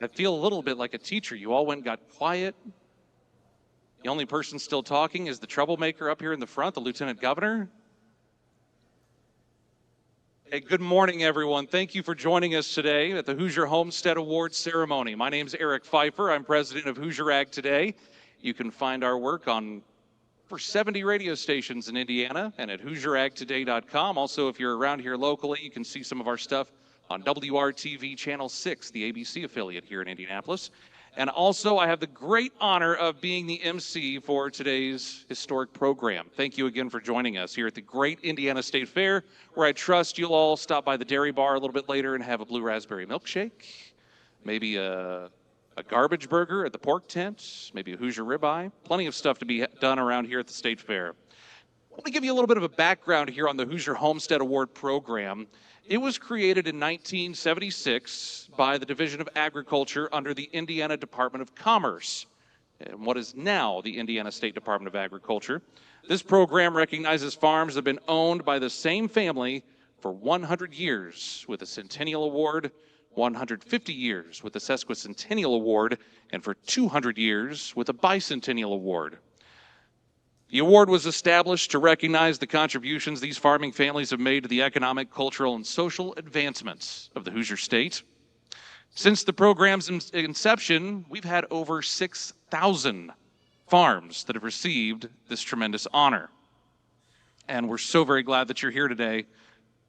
I feel a little bit like a teacher. You all went and got quiet. The only person still talking is the troublemaker up here in the front, the Lieutenant Governor. Hey, good morning, everyone. Thank you for joining us today at the Hoosier Homestead Award ceremony. My name's Eric Pfeiffer. I'm president of Hoosier Ag Today. You can find our work on over 70 radio stations in Indiana and at HoosierAgToday.com. Also, if you're around here locally, you can see some of our stuff on WRTV Channel 6, the ABC affiliate here in Indianapolis. And also, I have the great honor of being the MC for today's historic program. Thank you again for joining us here at the Great Indiana State Fair, where I trust you'll all stop by the dairy bar a little bit later and have a blue raspberry milkshake, maybe a garbage burger at the pork tent, maybe a Hoosier ribeye. Plenty of stuff to be done around here at the State Fair. I want to give you a little bit of a background here on the Hoosier Homestead Award program. It was created in 1976 by the Division of Agriculture under the Indiana Department of Commerce, and what is now the Indiana State Department of Agriculture. This program recognizes farms that have been owned by the same family for 100 years with a Centennial Award, 150 years with the Sesquicentennial Award, and for 200 years with the Bicentennial Award. The award was established to recognize the contributions these farming families have made to the economic, cultural, and social advancements of the Hoosier State. Since the program's inception, we've had over 6,000 farms that have received this tremendous honor. And we're so very glad that you're here today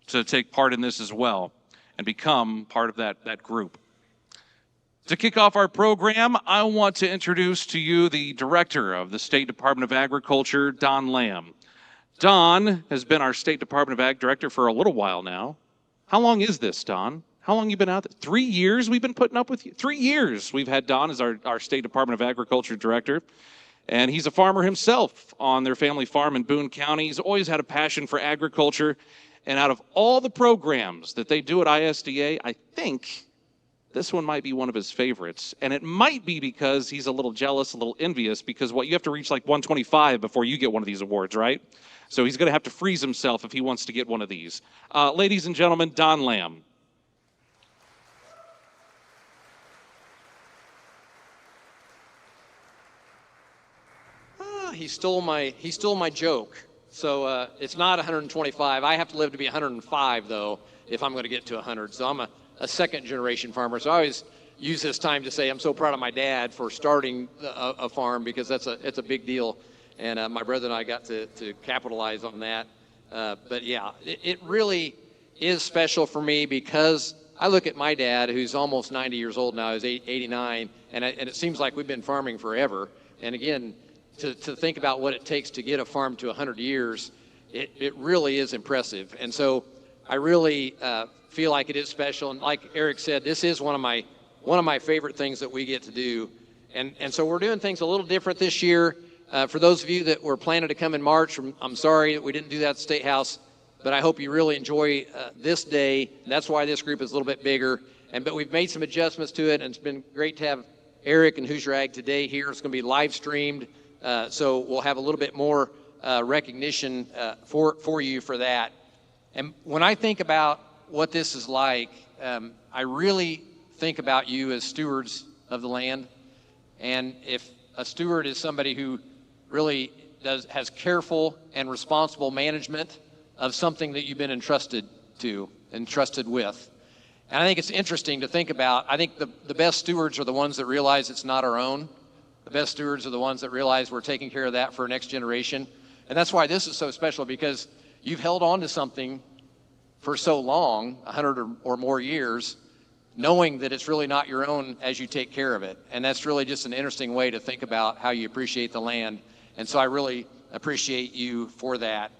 to take part in this as well and become part of that group. To kick off our program, I want to introduce to you the director of the State Department of Agriculture, Don Lamb. Don has been our State Department of Ag director for a little while now. How long is this, Don? How long have you been out there? 3 years we've been putting up with you? 3 years we've had Don as our State Department of Agriculture director. And he's a farmer himself on their family farm in Boone County. He's always had a passion for agriculture. And out of all the programs that they do at ISDA, I think this one might be one of his favorites. And it might be because he's a little jealous, a little envious, because you have to reach like 125 before you get one of these awards, right? So he's going to have to freeze himself if he wants to get one of these. Ladies and gentlemen, Don Lamb. He stole my joke. So it's not 125. I have to live to be 105, though, if I'm going to get to 100. So I'm a second-generation farmer. So I always use this time to say I'm so proud of my dad for starting a farm, because it's a big deal. And my brother and I got to capitalize on that. But, yeah, it really is special for me, because I look at my dad, who's almost 90 years old now, he's 89, and it seems like we've been farming forever. And, again, to think about what it takes to get a farm to 100 years, it really is impressive. And so I really feel like it is special. And like Eric said, this is one of my favorite things that we get to do. And so we're doing things a little different this year. For those of you that were planning to come in March, I'm sorry that we didn't do that at the State House, but I hope you really enjoy this day. That's why this group is a little bit bigger. But we've made some adjustments to it, and it's been great to have Eric and Hoosier Ag Today here. It's going to be live streamed. So we'll have a little bit more recognition for you for that. And when I think about what this is like, I really think about you as stewards of the land. And if a steward is somebody who really has careful and responsible management of something that you've been entrusted with. And I think it's interesting to think about. I think the best stewards are the ones that realize it's not our own. The best stewards are the ones that realize we're taking care of that for our next generation. And that's why this is so special, because you've held on to something for so long, 100 or more years, knowing that it's really not your own as you take care of it. And that's really just an interesting way to think about how you appreciate the land. And so I really appreciate you for that.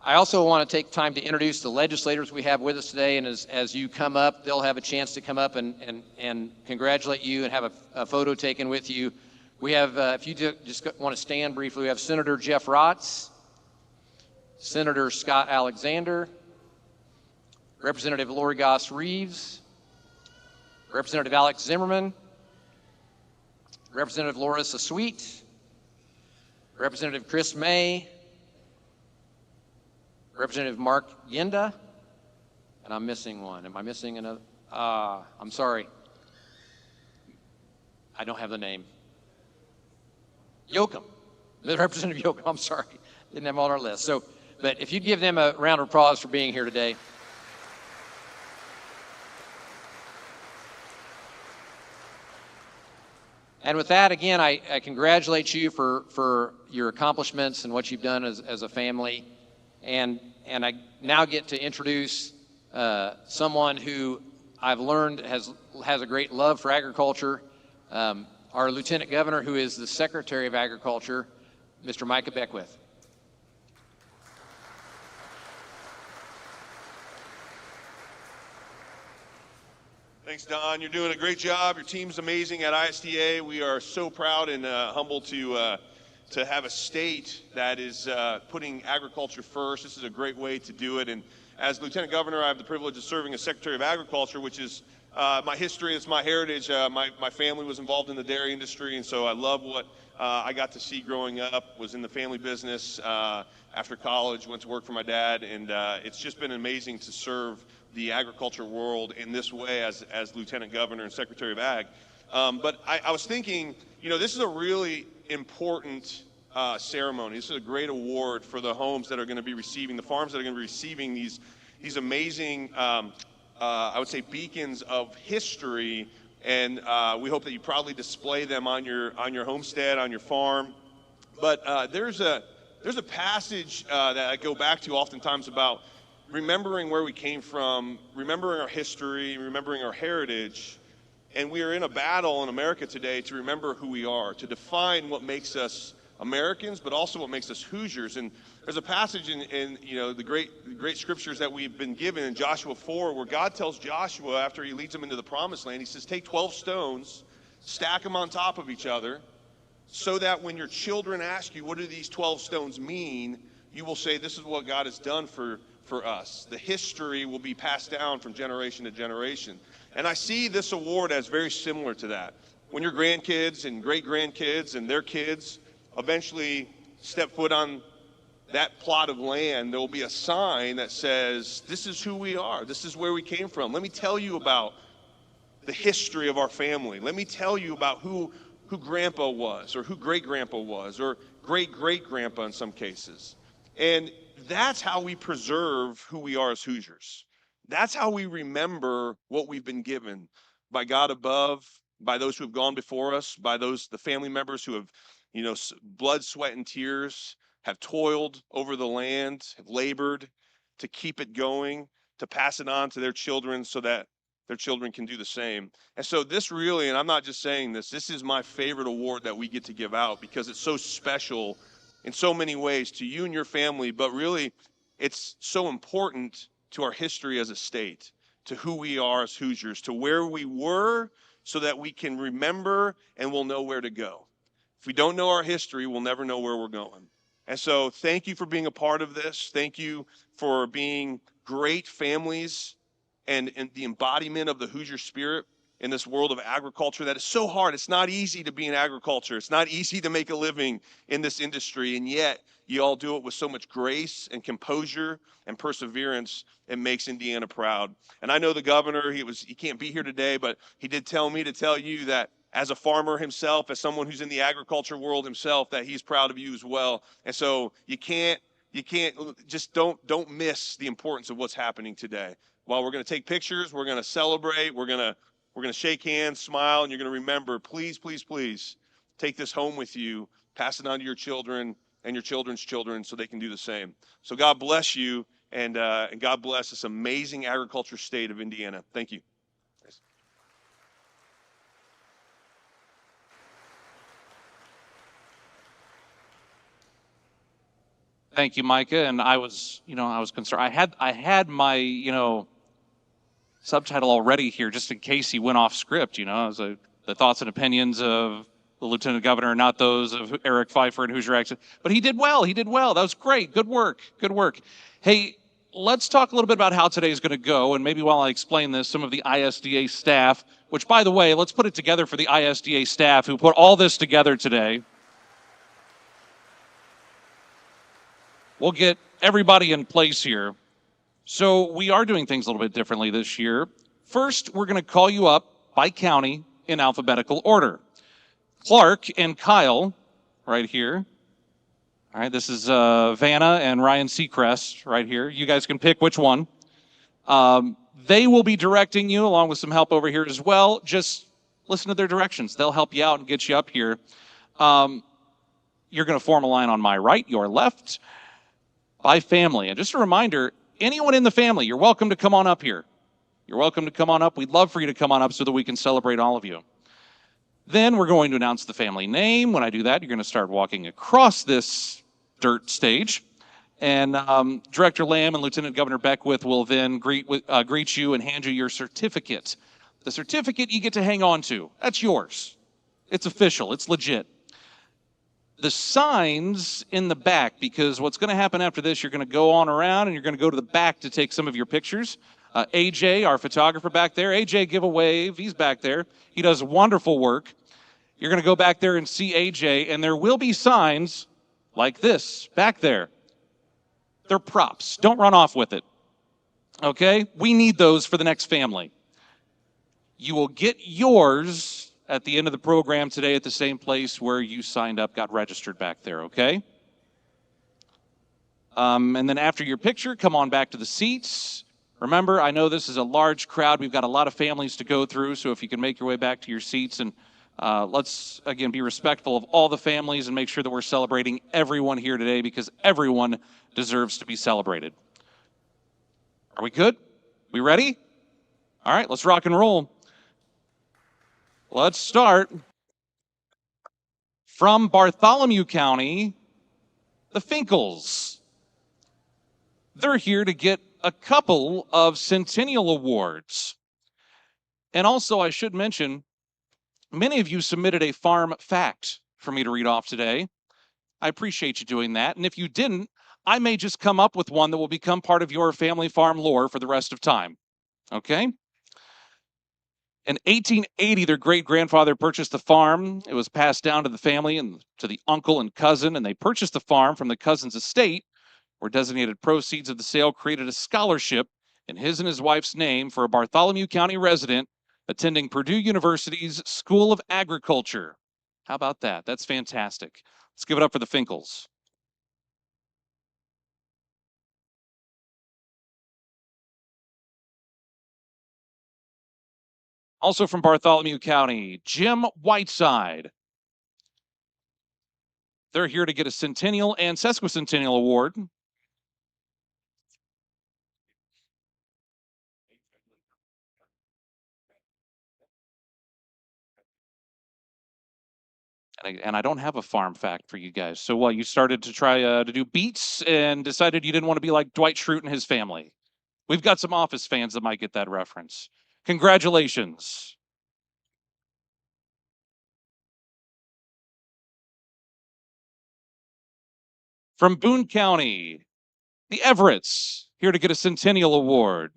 I also want to take time to introduce the legislators we have with us today. And as you come up, they'll have a chance to come up and congratulate you and have a photo taken with you. We have, if you just want to stand briefly, we have Senator Jeff Rotz, Senator Scott Alexander, Representative Lori Goss Reeves, Representative Alex Zimmerman, Representative Larissa Sweet, Representative Chris May, Representative Mark Yenda, and I'm missing one. Am I missing another? I'm sorry. I don't have the name. Yoakum, Representative Yoakum, I'm sorry. Didn't have them on our list. So, but if you'd give them a round of applause for being here today. And with that, again, I congratulate you for your accomplishments and what you've done as a family. And I now get to introduce someone who I've learned has a great love for agriculture, our Lieutenant Governor, who is the Secretary of Agriculture, Mr. Micah Beckwith. Thanks, Don. You're doing a great job. Your team's amazing at ISDA. We are so proud and humbled to have a state that is putting agriculture first. This is a great way to do it. And as Lieutenant Governor, I have the privilege of serving as Secretary of Agriculture, which is my history. It's my heritage. My family was involved in the dairy industry, and so I love what I got to see growing up. Was in the family business after college, went to work for my dad, and it's just been amazing to serve the agriculture world in this way as Lieutenant Governor and Secretary of Ag. But I was thinking, you know, this is a really important ceremony. This is a great award for the homes that are going to be receiving, the farms that are going to be receiving these amazing, I would say, beacons of history. And we hope that you proudly display them on your homestead, on your farm. But there's a passage that I go back to oftentimes about remembering where we came from, remembering our history, remembering our heritage. And we are in a battle in America today to remember who we are, to define what makes us Americans, but also what makes us Hoosiers. And there's a passage in you know, the great scriptures that we've been given in Joshua 4, where God tells Joshua after he leads him into the promised land, he says, take 12 stones, stack them on top of each other, so that when your children ask you, what do these 12 stones mean, you will say, this is what God has done for us. The history will be passed down from generation to generation. And I see this award as very similar to that. When your grandkids and great-grandkids and their kids eventually step foot on that plot of land, there will be a sign that says, this is who we are. This is where we came from. Let me tell you about the history of our family. Let me tell you about who Grandpa was, or who great-grandpa was, or great-great-grandpa in some cases. And that's how we preserve who we are as Hoosiers. That's how we remember what we've been given by God above, by those who have gone before us, by the family members who have, you know, blood, sweat, and tears, have toiled over the land, have labored to keep it going, to pass it on to their children so that their children can do the same. And so this really, and I'm not just saying this is my favorite award that we get to give out because it's so special in so many ways to you and your family, but really it's so important to our history as a state, to who we are as Hoosiers, to where we were so that we can remember and we'll know where to go. If we don't know our history, we'll never know where we're going. And so thank you for being a part of this. Thank you for being great families and the embodiment of the Hoosier spirit in this world of agriculture that is so hard. It's not easy to be in agriculture. It's not easy to make a living in this industry, and yet you all do it with so much grace and composure and perseverance. It makes Indiana proud. And I know the governor, he can't be here today, but he did tell me to tell you that as a farmer himself, as someone who's in the agriculture world himself, that he's proud of you as well. And so you can't just don't miss the importance of what's happening today. While we're going to take pictures, we're going to celebrate, we're going to shake hands, smile, and you're going to remember, please, please, please take this home with you, pass it on to your children and your children's children so they can do the same. So God bless you, and God bless this amazing agriculture state of Indiana. Thank you. Thank you, Micah. And I was concerned. I had my, subtitle already here just in case he went off script, the thoughts and opinions of the Lieutenant Governor, not those of Eric Pfeiffer and Hoosier Accent. But he did well. That was great. Good work. Hey, let's talk a little bit about how today is going to go. And maybe while I explain this, some of the ISDA staff, which, by the way, let's put it together for the ISDA staff who put all this together today. We'll get everybody in place here. So we are doing things a little bit differently this year. First, we're going to call you up by county in alphabetical order. Clark and Kyle, right here. All right, this is Vanna and Ryan Seacrest right here. You guys can pick which one. They will be directing you along with some help over here as well. Just listen to their directions. They'll help you out and get you up here. You're going to form a line on my right, your left, by family. And just a reminder, anyone in the family, you're welcome to come on up here. You're welcome to come on up. We'd love for you to come on up so that we can celebrate all of you. Then we're going to announce the family name. When I do that, you're going to start walking across this dirt stage. And Director Lamb and Lieutenant Governor Beckwith will then greet you and hand you your certificate. The certificate you get to hang on to. That's yours. It's official. It's legit. The signs in the back, because what's going to happen after this, you're going to go on around and you're going to go to the back to take some of your pictures. AJ, our photographer back there. AJ, give a wave. He's back there. He does wonderful work. You're going to go back there and see AJ, and there will be signs like this back there. They're props. Don't run off with it. Okay? We need those for the next family. You will get yours at the end of the program today at the same place where you signed up, got registered back there, okay? And then after your picture, come on back to the seats. Remember, I know this is a large crowd. We've got a lot of families to go through, so if you can make your way back to your seats, and let's, again, be respectful of all the families and make sure that we're celebrating everyone here today because everyone deserves to be celebrated. Are we good? We ready? All right, let's rock and roll. Let's start from Bartholomew County, the Finkles. They're here to get a couple of Centennial Awards. And also, I should mention, many of you submitted a farm fact for me to read off today. I appreciate you doing that. And if you didn't, I may just come up with one that will become part of your family farm lore for the rest of time. Okay? In 1880, their great-grandfather purchased the farm. It was passed down to the family and to the uncle and cousin, and they purchased the farm from the cousin's estate, where designated proceeds of the sale created a scholarship in his and his wife's name for a Bartholomew County resident attending Purdue University's School of Agriculture. How about that? That's fantastic. Let's give it up for the Finkles. Also from Bartholomew County, Jim Whiteside. They're here to get a Centennial and Sesquicentennial Award. And I don't have a farm fact for you guys. So what, you started to try to do beets and decided you didn't want to be like Dwight Schrute and his family. We've got some Office fans that might get that reference. Congratulations. From Boone County, the Everetts, here to get a Centennial Award.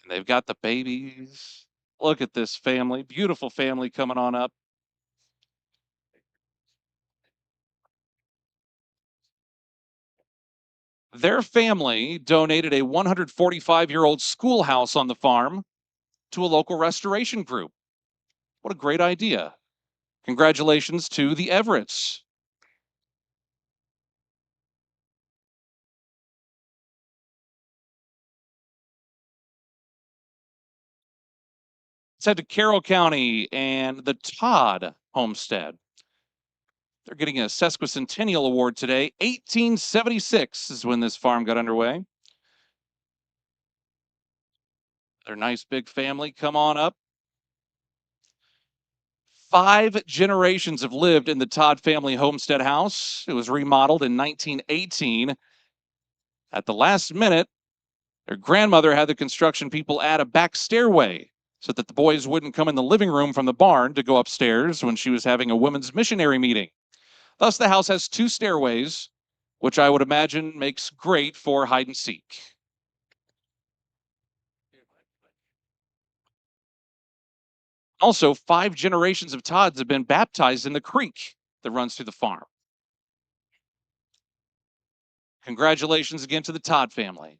And they've got the babies. Look at this family, beautiful family coming on up. Their family donated a 145-year-old schoolhouse on the farm to a local restoration group. What a great idea. Congratulations to the Everetts. Let's head to Carroll County and the Todd Homestead. They're getting a Sesquicentennial Award today. 1876 is when this farm got underway. Their nice big family, come on up. 5 generations have lived in the Todd family homestead house. It was remodeled in 1918. At the last minute, their grandmother had the construction people add a back stairway so that the boys wouldn't come in the living room from the barn to go upstairs when she was having a women's missionary meeting. Thus, the house has 2 stairways, which I would imagine makes great for hide and seek. Also, 5 generations of Todds have been baptized in the creek that runs through the farm. Congratulations again to the Todd family.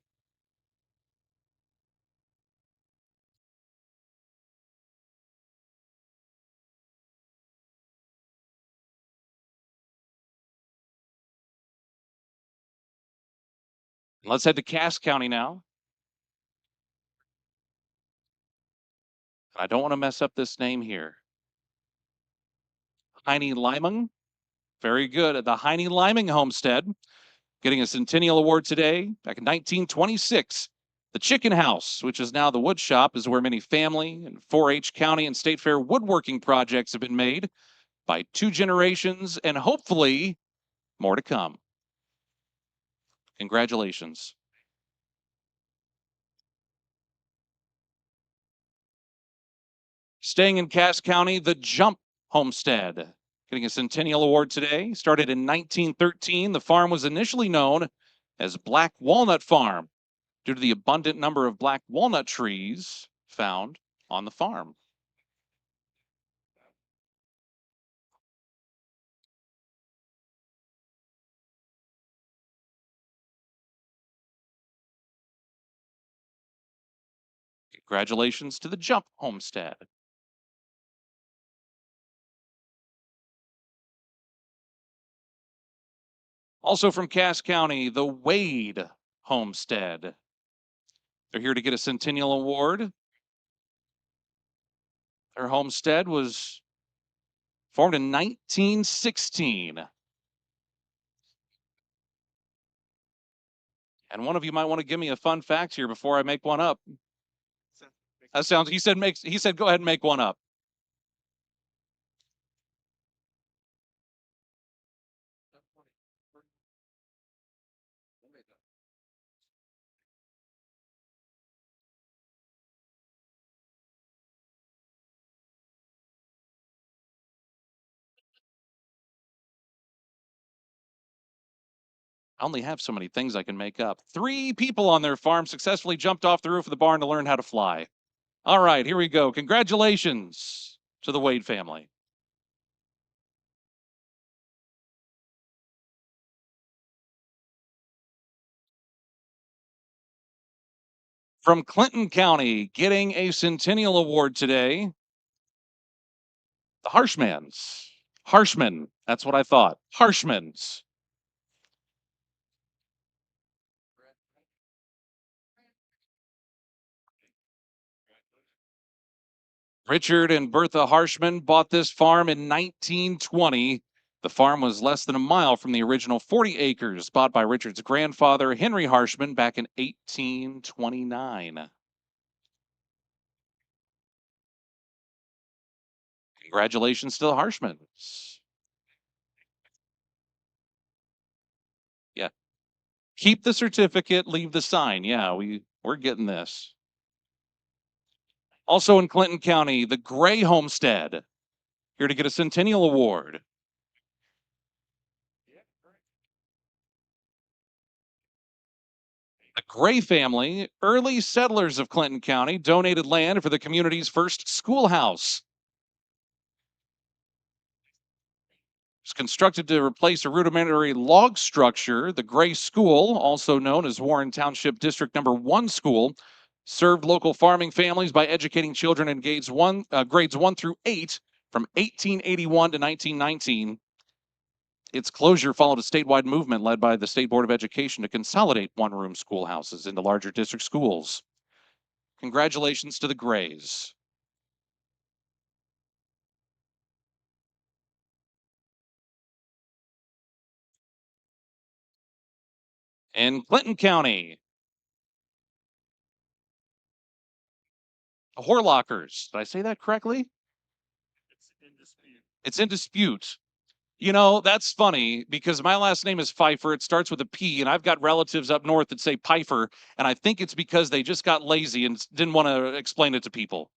Let's head to Cass County now. I don't want to mess up this name here. Heine Liming. Very good. At the Heine Liming Homestead, getting a Centennial Award today. Back in 1926, the Chicken House, which is now the wood shop, is where many family and 4-H county and state fair woodworking projects have been made by 2 generations and hopefully more to come. Congratulations. Staying in Cass County, the Jump Homestead, getting a Centennial Award today. Started in 1913, the farm was initially known as Black Walnut Farm due to the abundant number of black walnut trees found on the farm. Congratulations to the Jump Homestead. Also from Cass County, the Wade Homestead. They're here to get a Centennial Award. Their homestead was formed in 1916. And one of you might want to give me a fun fact here before I make one up. That sounds, he said go ahead and make one up. I only have so many things I can make up. 3 people on their farm successfully jumped off the roof of the barn to learn how to fly. All right, here we go. Congratulations to the Wade family. From Clinton County, getting a Centennial Award today, the Harshmans. Harshman, that's what I thought. Harshmans. Richard and Bertha Harshman bought this farm in 1920. The farm was less than a mile from the original 40 acres bought by Richard's grandfather, Henry Harshman, back in 1829. Congratulations to the Harshmans. Yeah. Keep the certificate, leave the sign. Yeah, we're getting this. Also in Clinton County, the Gray Homestead, here to get a Centennial Award. The Gray family, early settlers of Clinton County, donated land for the community's first schoolhouse. It's constructed to replace a rudimentary log structure. The Gray School, also known as Warren Township District Number 1 School, served local farming families by educating children in grades 1 through 8 from 1881 to 1919. Its closure followed a statewide movement led by the State Board of Education to consolidate one-room schoolhouses into larger district schools. Congratulations to the Grays. In Clinton County, the Horlockers. Did I say that correctly? It's in dispute. You know, that's funny because my last name is Pfeiffer. It starts with a P, and I've got relatives up north that say Pfeiffer, and I think it's because they just got lazy and didn't want to explain it to people.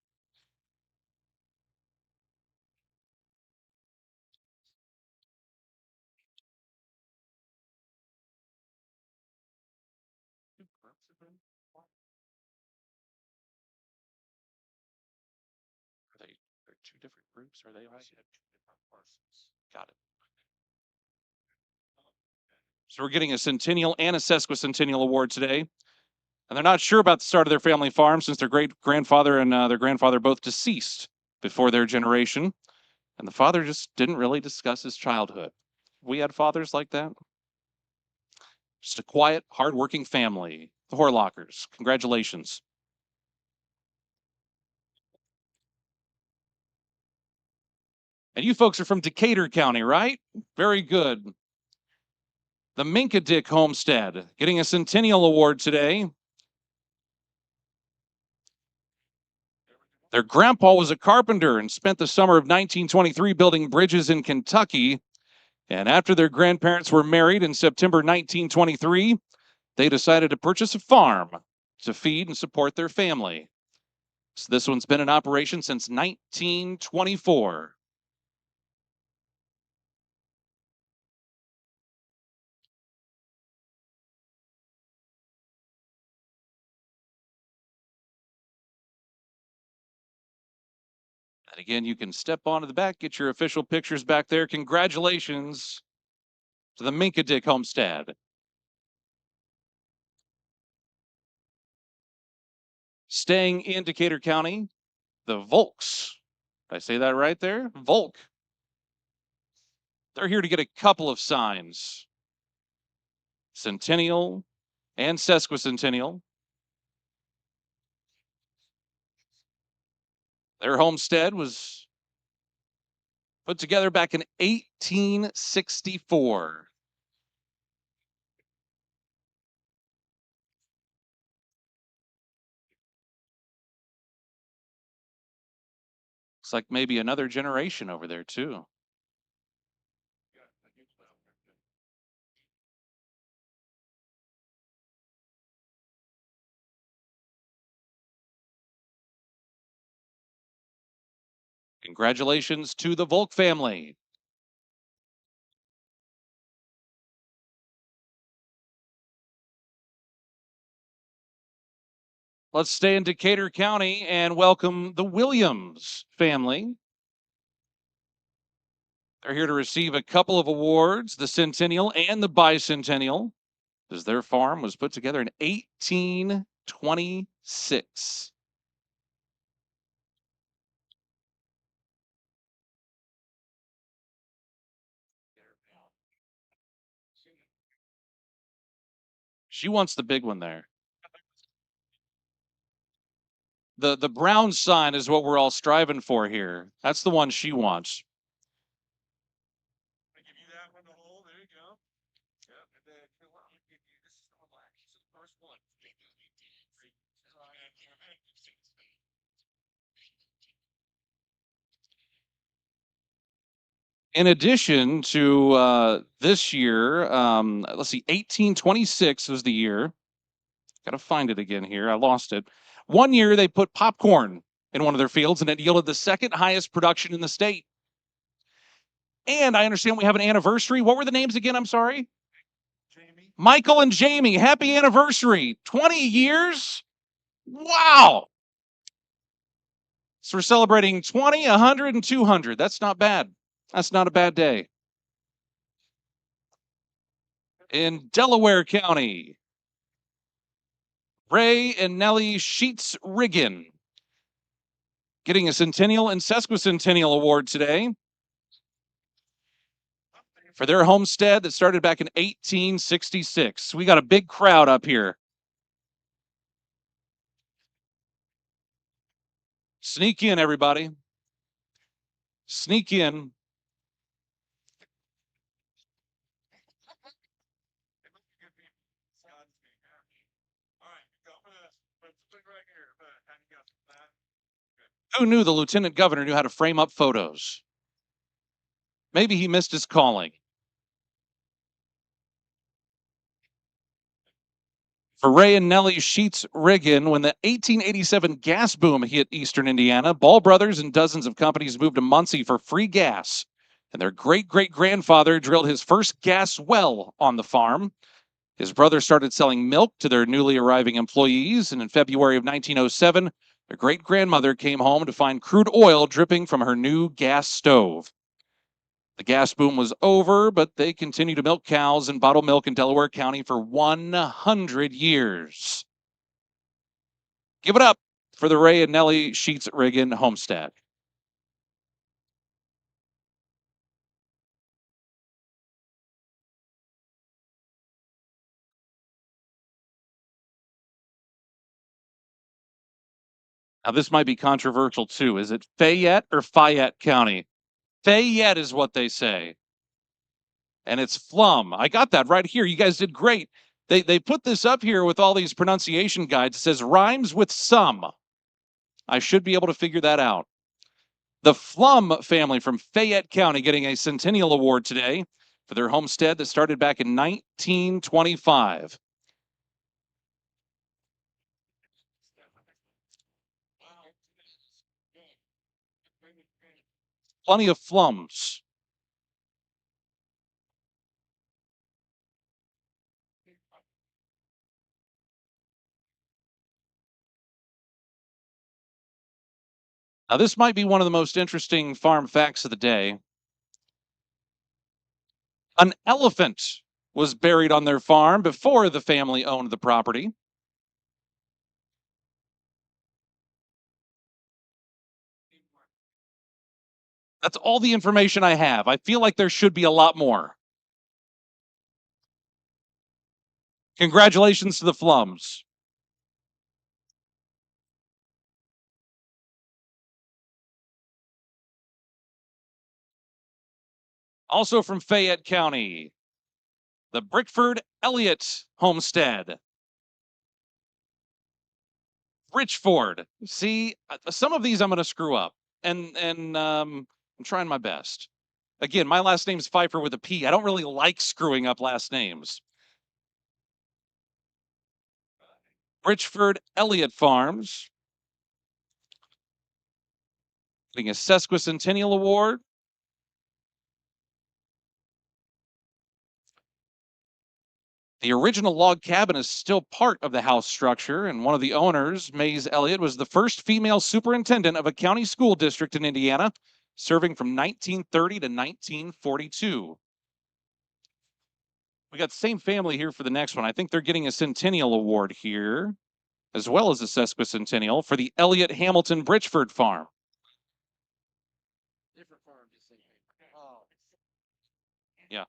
They're 2 different groups? Are they right? Got it. So we're getting a Centennial and a Sesquicentennial Award today. And they're not sure about the start of their family farm since their great-grandfather and their grandfather both deceased before their generation. And the father just didn't really discuss his childhood. We had fathers like that. Just a quiet, hardworking family. The Horlockers. Congratulations. And you folks are from Decatur County, right? Very good. The Minkadick Homestead getting a Centennial Award today. Their grandpa was a carpenter and spent the summer of 1923 building bridges in Kentucky. And after their grandparents were married in September 1923, they decided to purchase a farm to feed and support their family. So this one's been in operation since 1924. And again, you can step onto the back, get your official pictures back there. Congratulations to the Minkadick Homestead. Staying in Decatur County, the Volks. Did I say that right there? Volk. They're here to get a couple of signs. Centennial and Sesquicentennial. Their homestead was put together back in 1864. Looks like maybe another generation over there, too. Congratulations to the Volk family. Let's stay in Decatur County and welcome the Williams family. They're here to receive a couple of awards, the Centennial and the Bicentennial, as their farm was put together in 1826. She wants the big one there. The brown sign is what we're all striving for here. That's the one she wants. I give you that one to hold. There you go. Yep. And then this is the black. This is the first one. In addition to this year, let's see, 1826 was the year. Got to find it again here. I lost it. One year they put popcorn in one of their fields, and it yielded the second highest production in the state. And I understand we have an anniversary. What were the names again? I'm sorry. Jamie. Michael and Jamie. Happy anniversary. 20 years. Wow. So we're celebrating 20, 100, and 200. That's not bad. That's not a bad day. In Delaware County, Ray and Nellie Sheets Riggin getting a Centennial and Sesquicentennial Award today for their homestead that started back in 1866. We got a big crowd up here. Sneak in, everybody. Sneak in. Who knew the lieutenant governor knew how to frame up photos? Maybe he missed his calling. For Ray and Nellie Sheets Riggin, when the 1887 gas boom hit eastern Indiana, Ball Brothers and dozens of companies moved to Muncie for free gas. And their great-great-grandfather drilled his first gas well on the farm. His brother started selling milk to their newly arriving employees, and in February of 1907, their great-grandmother came home to find crude oil dripping from her new gas stove. The gas boom was over, but they continued to milk cows and bottle milk in Delaware County for 100 years. Give it up for the Ray and Nellie Sheets Riggin homestead. Now, this might be controversial too. Is it Fayette or Fayette County? Fayette is what they say. And it's Flum. I got that right here. You guys did great. They put this up here with all these pronunciation guides. It says rhymes with some. I should be able to figure that out. The Flum family from Fayette County getting a Centennial Award today for their homestead that started back in 1925. Plenty of Flums. Now, this might be one of the most interesting farm facts of the day. An elephant was buried on their farm before the family owned the property. That's all the information I have. I feel like there should be a lot more. Congratulations to the Flums. Also from Fayette County, the Brickford Elliott Homestead. Richford. See, some of these I'm going to screw up, and I'm trying my best. Again, my last name's Pfeiffer with a P. I don't really like screwing up last names. Richford Elliott Farms getting a Sesquicentennial Award. The original log cabin is still part of the house structure, and one of the owners, Mays Elliott, was the first female superintendent of a county school district in Indiana, serving from 1930 to 1942. We got the same family here for the next one. I think they're getting a Centennial Award here, as well as a Sesquicentennial for the Elliott Hamilton Bridgeford farm. Different farm, just saying. Oh. Yeah.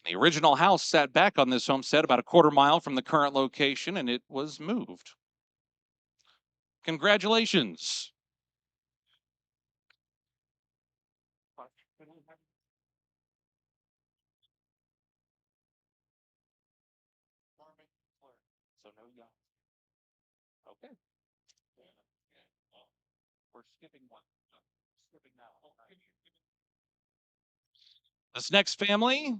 The original house sat back on this homestead about a quarter-mile from the current location, and it was moved. Congratulations. So no young. Okay. We're skipping one. Skipping now. This next family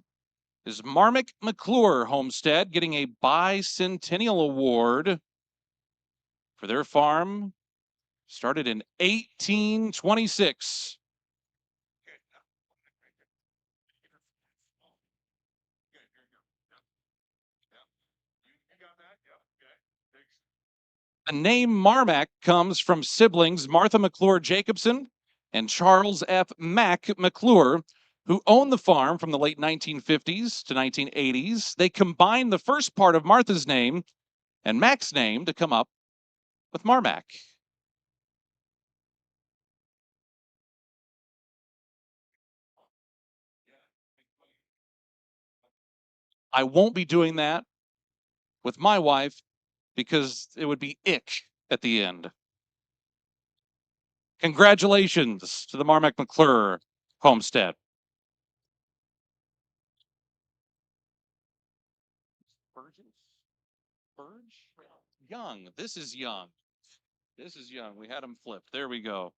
is Marmac McClure Homestead getting a Bicentennial Award for their farm. Started in 1826. The name Marmac comes from siblings Martha McClure Jacobson and Charles F. Mack McClure, who owned the farm from the late 1950s to 1980s. They combined the first part of Martha's name and Mack's name to come up with Marmac. I won't be doing that with my wife because it would be ick at the end. Congratulations to the Marmac McClure homestead. Young. This is young. This is young. We had them flipped. There we go.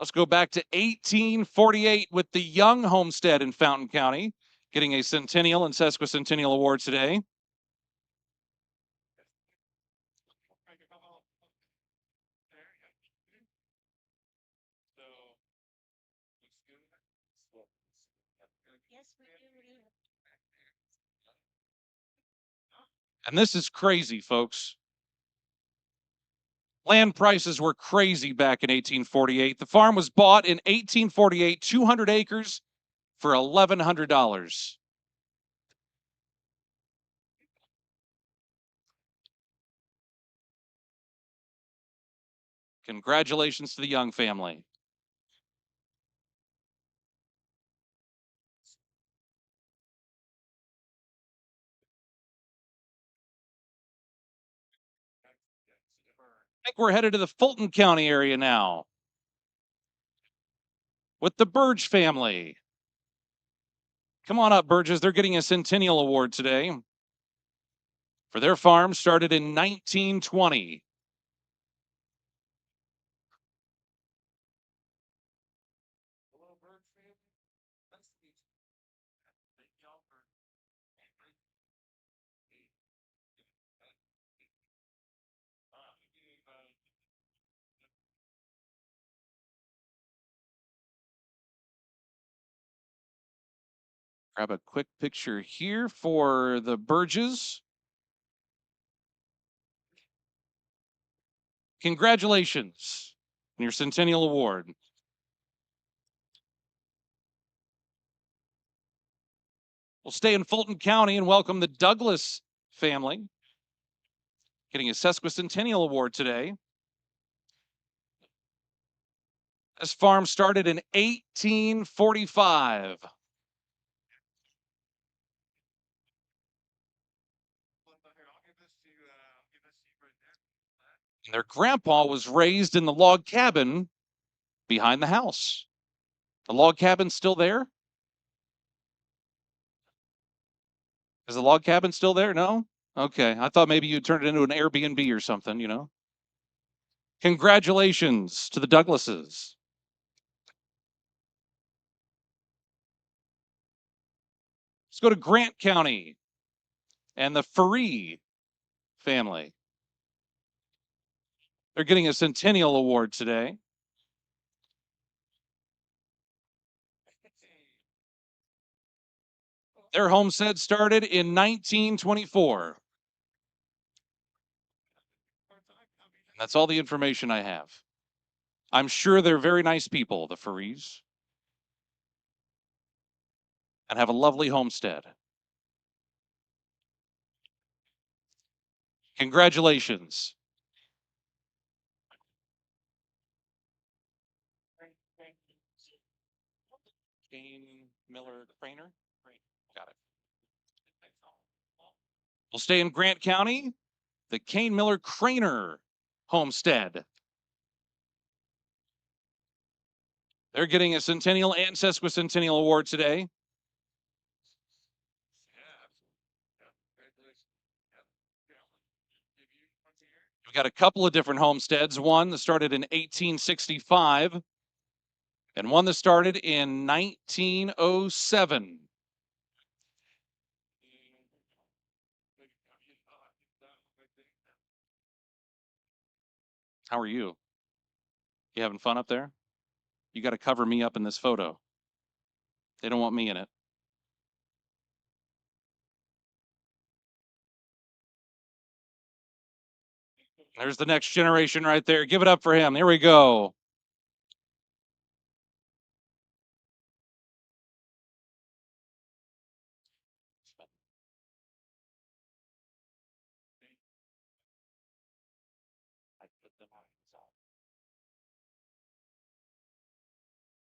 Let's go back to 1848 with the Young homestead in Fountain County, getting a Centennial and Sesquicentennial Award today. And this is crazy, folks. Land prices were crazy back in 1848. The farm was bought in 1848, 200 acres for $1,100. Congratulations to the Young family. think we're headed to the Fulton County area now with the Burge family. Come on up, Burges. They're getting a Centennial Award today for their farm, started in 1920. Grab a quick picture here for the Burges. Congratulations on your Centennial Award. We'll stay in Fulton County and welcome the Douglas family, getting a Sesquicentennial Award today. This farm started in 1845. And their grandpa was raised in the log cabin behind the house. The log cabin still there? Is the log cabin still there? No? Okay. I thought maybe you'd turn it into an Airbnb or something, you know? Congratulations to the Douglases. Let's go to Grant County and the Faree family. They're getting a Centennial Award today. Their homestead started in 1924. That's all the information I have. I'm sure they're very nice people, the Farees, and have a lovely homestead. Congratulations. Kane Miller Craner? Got it. We'll stay in Grant County, the Kane Miller Craner homestead. They're getting a Centennial and Sesquicentennial Award today. We've got a couple of different homesteads, one that started in 1865 and one that started in 1907. How are you? You having fun up there? You got to cover me up in this photo. They don't want me in it. There's the next generation right there. Give it up for him. Here we go.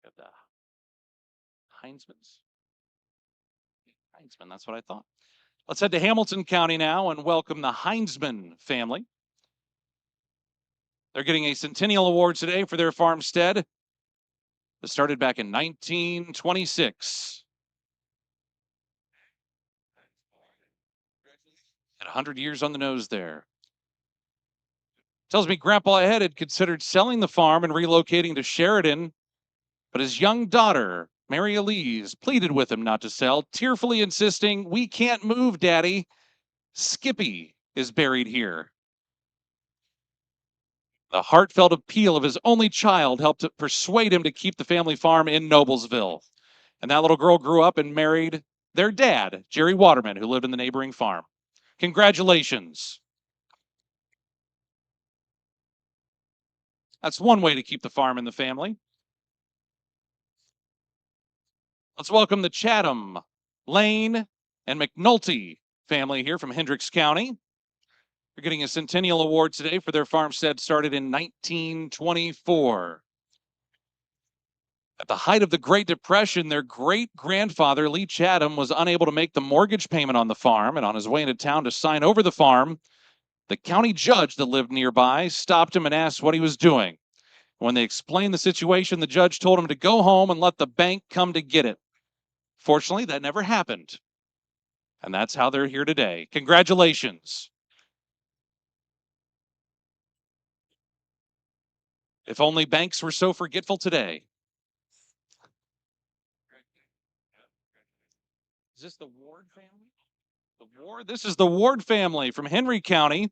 Got the Heinzmans. Heinzman, that's what I thought. Let's head to Hamilton County now and welcome the Heinzman family. They're getting a Centennial Award today for their farmstead that started back in 1926. At 100 years on the nose there. Tells me Grandpa ahead had considered selling the farm and relocating to Sheridan, but his young daughter, Mary Elise, pleaded with him not to sell, tearfully insisting, "We can't move, Daddy. Skippy is buried here." The heartfelt appeal of his only child helped to persuade him to keep the family farm in Noblesville. And that little girl grew up and married their dad, Jerry Waterman, who lived in the neighboring farm. Congratulations. That's one way to keep the farm in the family. Let's welcome the Chatham, Lane, and McNulty family here from Hendricks County. They're getting a Centennial Award today for their farmstead started in 1924. At the height of the Great Depression, their great-grandfather, Lee Chatham, was unable to make the mortgage payment on the farm, and on his way into town to sign over the farm, The county judge that lived nearby stopped him and asked what he was doing. When they explained the situation, the judge told him to go home and let the bank come to get it. Fortunately, that never happened. And that's how they're here today. Congratulations. If only banks were so forgetful today. Is this the Ward family? This is the Ward family from Henry County,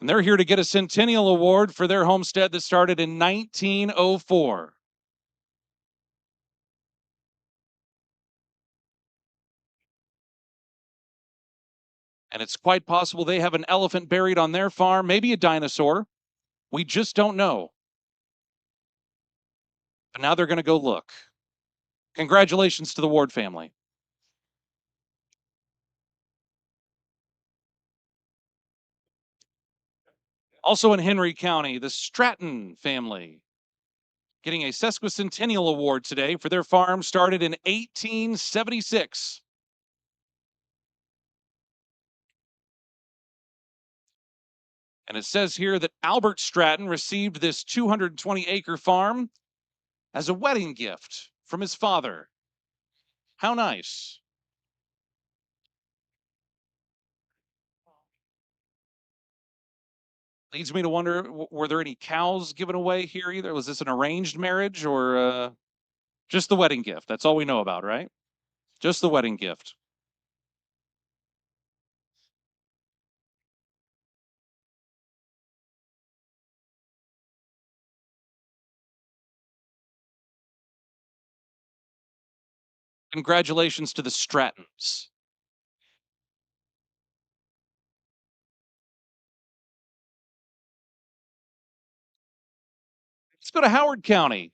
and they're here to get a Centennial Award for their homestead that started in 1904. And it's quite possible they have an elephant buried on their farm, maybe a dinosaur. We just don't know. But now they're going to go look. Congratulations to the Ward family. Also in Henry County, the Stratton family getting a Sesquicentennial Award today for their farm started in 1876. And it says here that Albert Stratton received this 220-acre farm as a wedding gift from his father. How nice. Leads me to wonder, were there any cows given away here either? Was this an arranged marriage or just the wedding gift? That's all we know about, right? Just the wedding gift. Congratulations to the Strattons. Let's go to Howard County.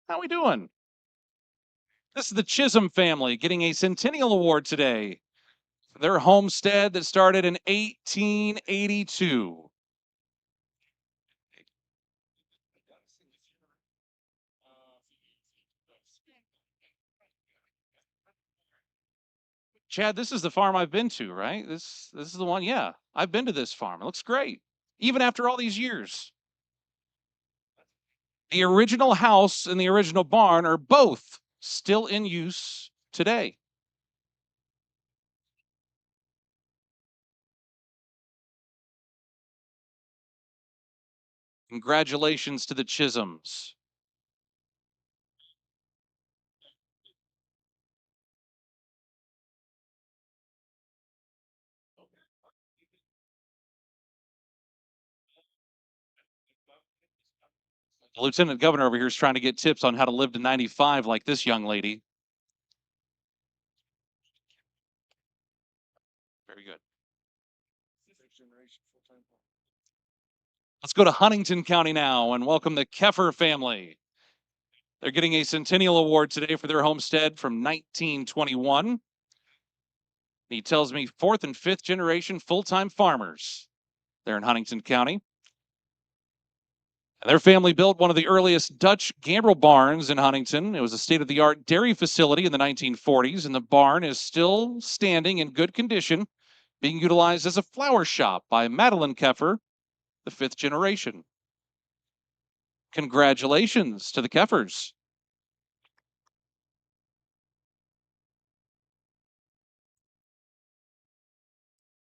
How we doing? This is the Chisholm family getting a Centennial Award today for their homestead that started in 1882. Chad, this is the farm I've been to, right? This is the one. Yeah, I've been to this farm. It looks great, even after all these years. The original house and the original barn are both still in use today. Congratulations to the Chisholms. The lieutenant governor over here is trying to get tips on how to live to 95 like this young lady. Very good. Let's go to Huntington County now and welcome the Keffer family. They're getting a Centennial Award today for their homestead from 1921. He tells me fourth and fifth generation full-time farmers there in Huntington County. And their family built one of the earliest Dutch gambrel barns in Huntington. It was a state-of-the-art dairy facility in the 1940s, and the barn is still standing in good condition, being utilized as a flower shop by Madeline Keffer, the fifth generation. Congratulations to the Keffers.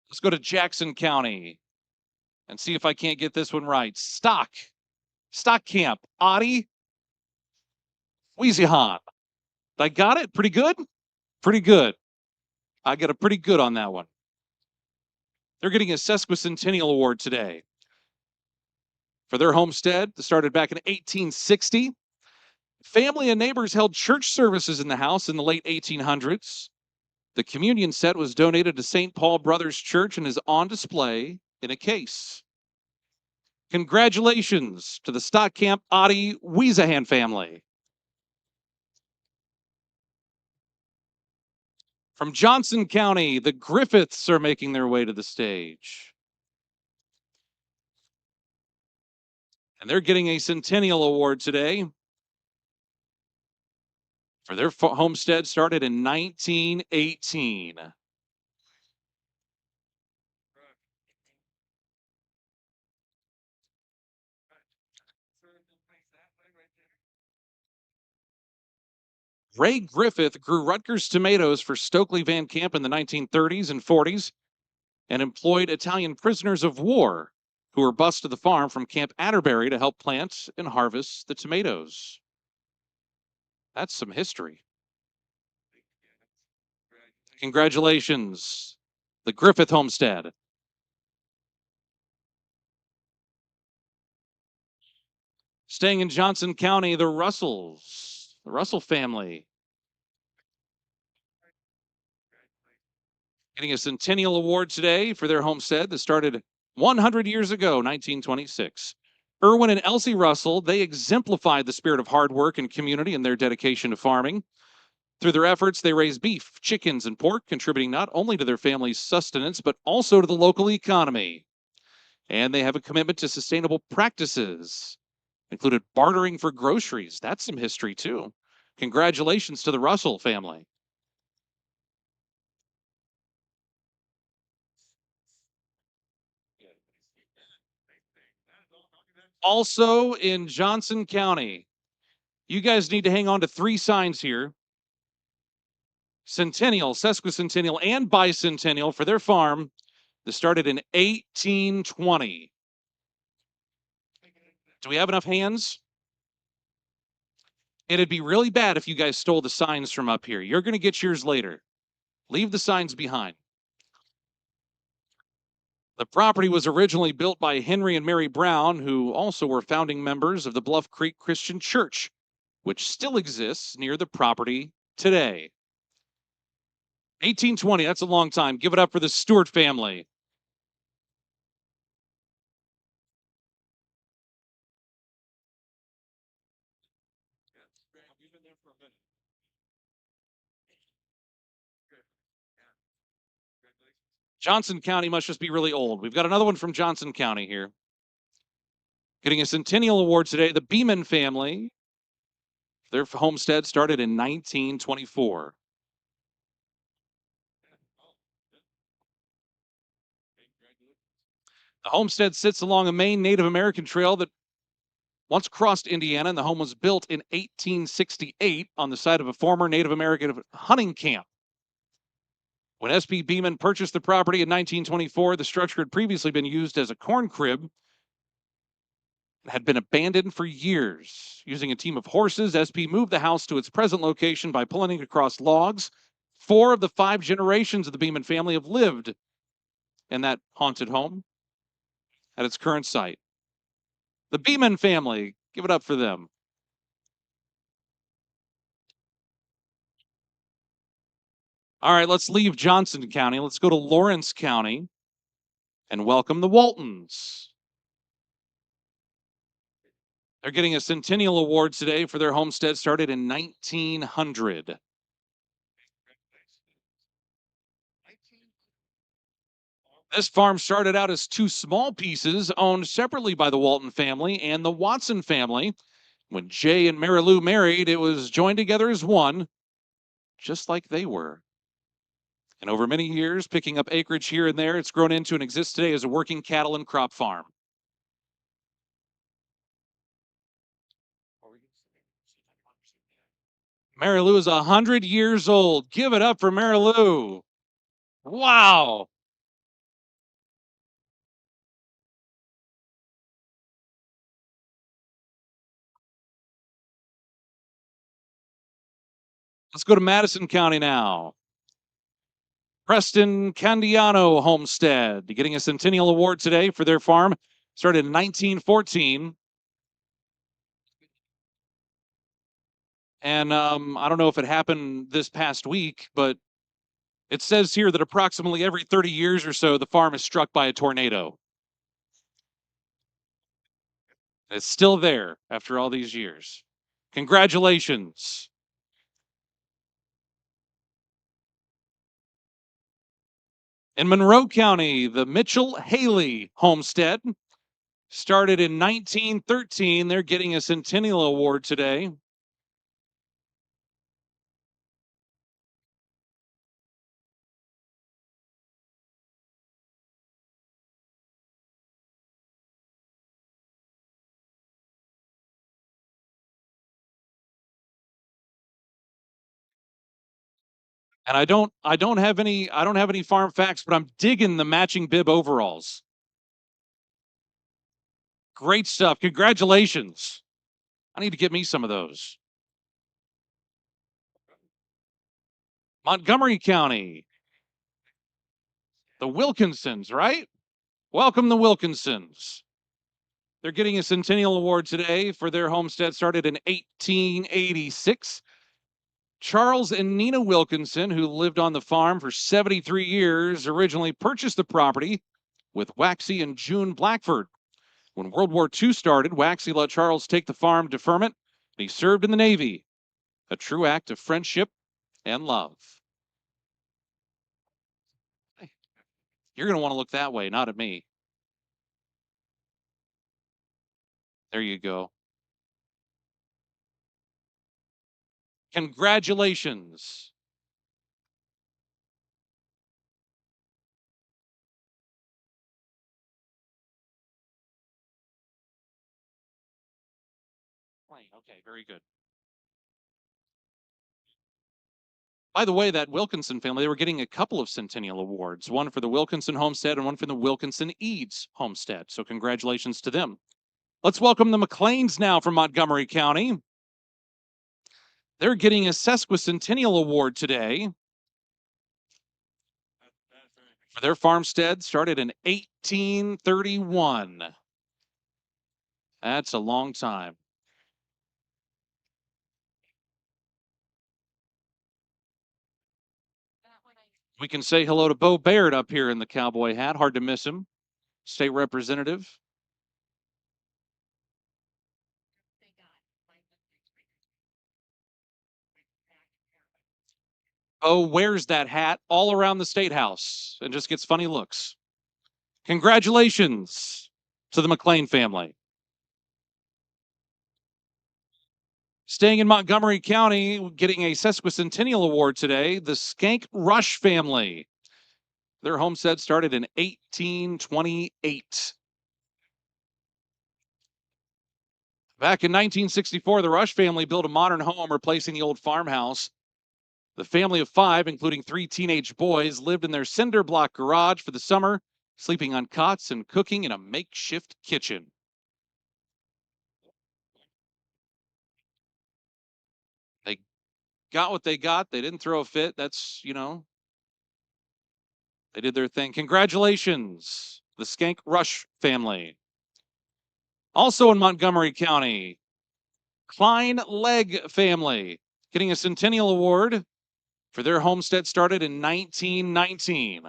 Let's go to Jackson County and see if I can't get this one right. Stock Camp, Adi Weezyhan. I got it? Pretty good? Pretty good. I got a pretty good on that one. They're getting a Sesquicentennial Award today for their homestead that started back in 1860. Family and neighbors held church services in the house in the late 1800s. The communion set was donated to St. Paul Brothers Church and is on display in a case. Congratulations to the Stock Camp Adi Weezahan family. From Johnson County, the Griffiths are making their way to the stage. And they're getting a Centennial Award today for their homestead started in 1918. Ray Griffith grew Rutgers tomatoes for Stokely Van Camp in the 1930s and 40s and employed Italian prisoners of war who were bused to the farm from Camp Atterbury to help plant and harvest the tomatoes. That's some history. Congratulations, the Griffith Homestead. Staying in Johnson County, the Russell family, getting a Centennial Award today for their homestead that started 100 years ago, 1926. Irwin and Elsie Russell, they exemplified the spirit of hard work and community in their dedication to farming. Through their efforts, they raise beef, chickens, and pork, contributing not only to their family's sustenance, but also to the local economy. And they have a commitment to sustainable practices, included bartering for groceries. That's some history, too. Congratulations to the Russell family. Also in Johnson County, you guys need to hang on to 3 signs here. Centennial, Sesquicentennial, and Bicentennial for their farm that started in 1820. Do we have enough hands? It'd be really bad if you guys stole the signs from up here. You're going to get yours later. Leave the signs behind. The property was originally built by Henry and Mary Brown, who also were founding members of the Bluff Creek Christian Church, which still exists near the property today. 1820, that's a long time. Give it up for the Stewart family. Johnson County must just be really old. We've got another one from Johnson County here. Getting a Centennial Award today, the Beeman family. Their homestead started in 1924. The homestead sits along a main Native American trail that once crossed Indiana, and the home was built in 1868 on the site of a former Native American hunting camp. When S.P. Beeman purchased the property in 1924, the structure had previously been used as a corn crib and had been abandoned for years. Using a team of horses, S.P. moved the house to its present location by pulling it across logs. 4 of the 5 generations of the Beeman family have lived in that haunted home at its current site. The Beeman family, give it up for them. All right, let's leave Johnson County. Let's go to Lawrence County and welcome the Waltons. They're getting a Centennial Award today for their homestead started in 1900. This farm started out as 2 small pieces owned separately by the Walton family and the Watson family. When Jay and Mary Lou married, it was joined together as one, just like they were. And over many years, picking up acreage here and there, it's grown into and exists today as a working cattle and crop farm. Mary Lou is 100 years old. Give it up for Mary Lou. Wow. Let's go to Madison County now. Preston Candiano Homestead getting a Centennial Award today for their farm. Started in 1914. And I don't know if it happened this past week, but it says here that approximately every 30 years or so, the farm is struck by a tornado. It's still there after all these years. Congratulations. In Monroe County, the Mitchell Haley Homestead started in 1913. They're getting a Centennial Award today. And I don't have any farm facts, but I'm digging the matching bib overalls. Great stuff. Congratulations. I need to get me some of those. Montgomery County. The Wilkinsons, right? Welcome the Wilkinsons. They're getting a Centennial Award today for their homestead started in 1886. Charles and Nina Wilkinson, who lived on the farm for 73 years, originally purchased the property with Waxy and June Blackford. When World War II started, Waxy let Charles take the farm deferment, and he served in the Navy. A true act of friendship and love. You're going to want to look that way, not at me. There you go. Congratulations. Okay, very good. By the way, that Wilkinson family, they were getting a couple of Centennial Awards, one for the Wilkinson Homestead and one for the Wilkinson Eads Homestead. So congratulations to them. Let's welcome the McLeans now from Montgomery County. They're getting a Sesquicentennial Award today. For their farmstead started in 1831. That's a long time. We can say hello to Bo Baird up here in the cowboy hat. Hard to miss him. State representative. Bo wears that hat all around the State House and just gets funny looks. Congratulations to the McLean family. Staying in Montgomery County, getting a Sesquicentennial Award today, the Skank Rush family. Their homestead started in 1828. Back in 1964, the Rush family built a modern home replacing the old farmhouse. The family of 5, including 3 teenage boys, lived in their cinder block garage for the summer, sleeping on cots and cooking in a makeshift kitchen. They got what they got. They didn't throw a fit. That's, they did their thing. Congratulations, the Skank Rush family. Also in Montgomery County, Klein Legg family getting a Centennial Award for their homestead started in 1919.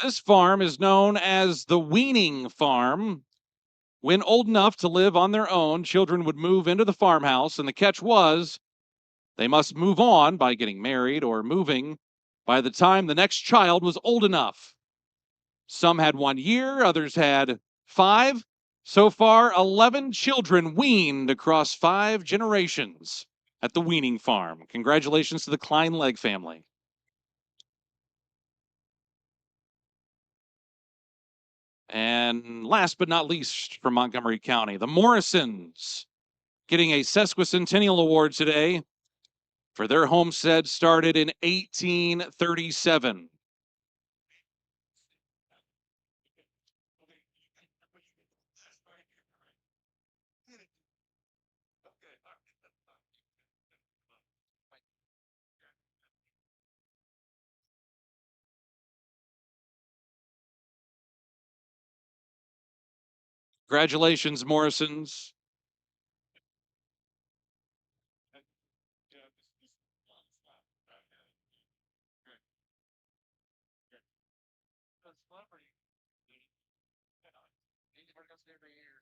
This farm is known as the Weaning Farm. When old enough to live on their own, children would move into the farmhouse, and the catch was they must move on by getting married or moving by the time the next child was old enough. Some had 1 year, others had 5. So far, 11 children weaned across 5 generations at the Weaning Farm. Congratulations to the Klein Legg family. And last but not least from Montgomery County, the Morrisons getting a Sesquicentennial Award today for their homestead started in 1837. Congratulations, Morrisons.